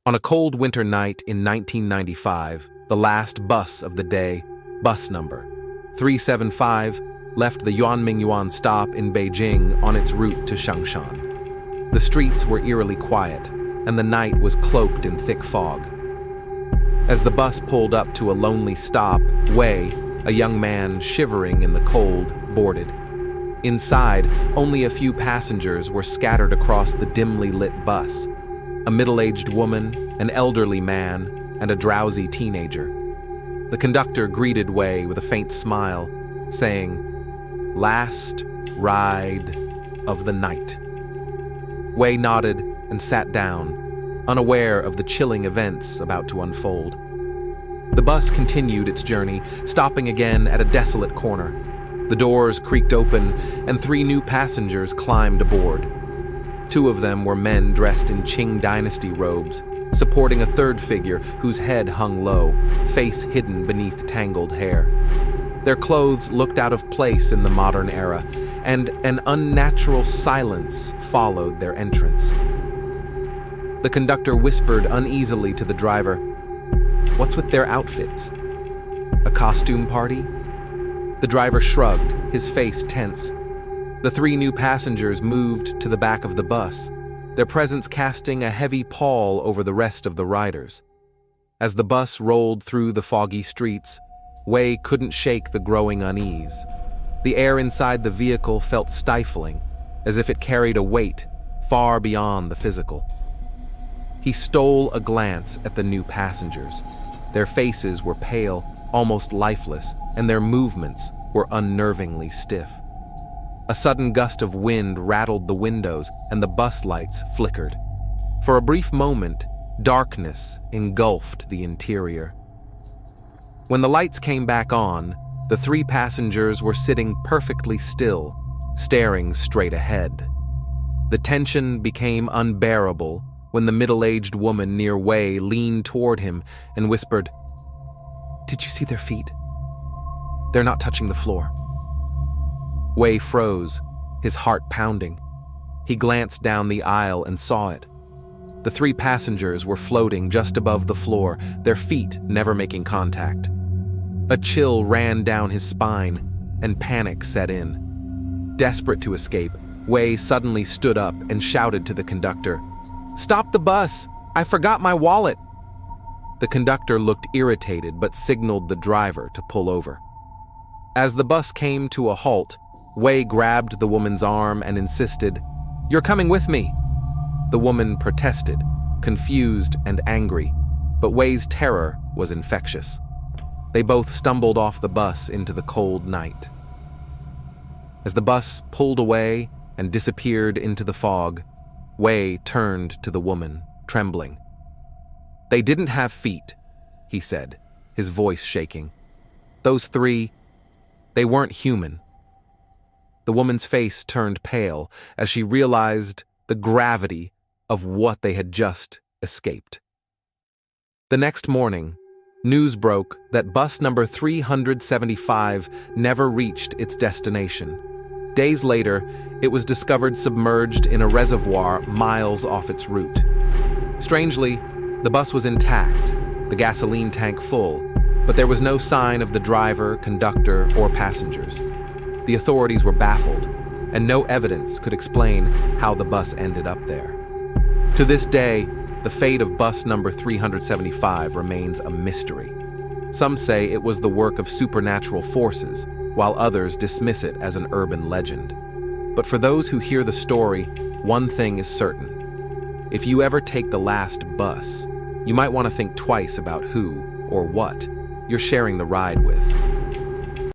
On a cold winter night in 1995, the last bus of the day, bus number 375, left the Yuanmingyuan stop in Beijing on its route to Changshan. The streets were eerily quiet, and the night was cloaked in thick fog. As the bus pulled up to a lonely stop, Wei, a young man shivering in the cold, boarded. Inside, only a few passengers were scattered across the dimly lit bus. A middle-aged woman, an elderly man, and a drowsy teenager. The conductor greeted Wei with a faint smile, saying, "Last ride of the night." Wei nodded and sat down, unaware of the chilling events about to unfold. The bus continued its journey, stopping again at a desolate corner. The doors creaked open, and 3 new passengers climbed aboard. 2 of them were men dressed in Qing dynasty robes, supporting a third figure whose head hung low, face hidden beneath tangled hair. Their clothes looked out of place in the modern era, and an unnatural silence followed their entrance. The conductor whispered uneasily to the driver, "What's with their outfits? A costume party?" The driver shrugged, his face tense. The 3 new passengers moved to the back of the bus, their presence casting a heavy pall over the rest of the riders. As the bus rolled through the foggy streets, Wei couldn't shake the growing unease. The air inside the vehicle felt stifling, as if it carried a weight far beyond the physical. He stole a glance at the new passengers. Their faces were pale, almost lifeless, and their movements were unnervingly stiff. A sudden gust of wind rattled the windows, and the bus lights flickered. For a brief moment, darkness engulfed the interior. When the lights came back on, the 3 passengers were sitting perfectly still, staring straight ahead. The tension became unbearable when the middle-aged woman near Wei leaned toward him and whispered, "Did you see their feet? They're not touching the floor." Wei froze, his heart pounding. He glanced down the aisle and saw it. The 3 passengers were floating just above the floor, their feet never making contact. A chill ran down his spine, and panic set in. Desperate to escape, Wei suddenly stood up and shouted to the conductor, "Stop the bus! I forgot my wallet!" The conductor looked irritated but signaled the driver to pull over. As the bus came to a halt, Wei grabbed the woman's arm and insisted, "You're coming with me." The woman protested, confused and angry, but Wei's terror was infectious. They both stumbled off the bus into the cold night. As the bus pulled away and disappeared into the fog, Wei turned to the woman, trembling. "They didn't have feet," he said, his voice shaking. "Those 3, they weren't human." The woman's face turned pale as she realized the gravity of what they had just escaped. The next morning, news broke that bus number 375 never reached its destination. Days later, it was discovered submerged in a reservoir miles off its route. Strangely, the bus was intact, the gasoline tank full, but there was no sign of the driver, conductor, or passengers. The authorities were baffled, and no evidence could explain how the bus ended up there. To this day, the fate of bus number 375 remains a mystery. Some say it was the work of supernatural forces, while others dismiss it as an urban legend. But for those who hear the story, one thing is certain. If you ever take the last bus, you might want to think twice about who or what you're sharing the ride with.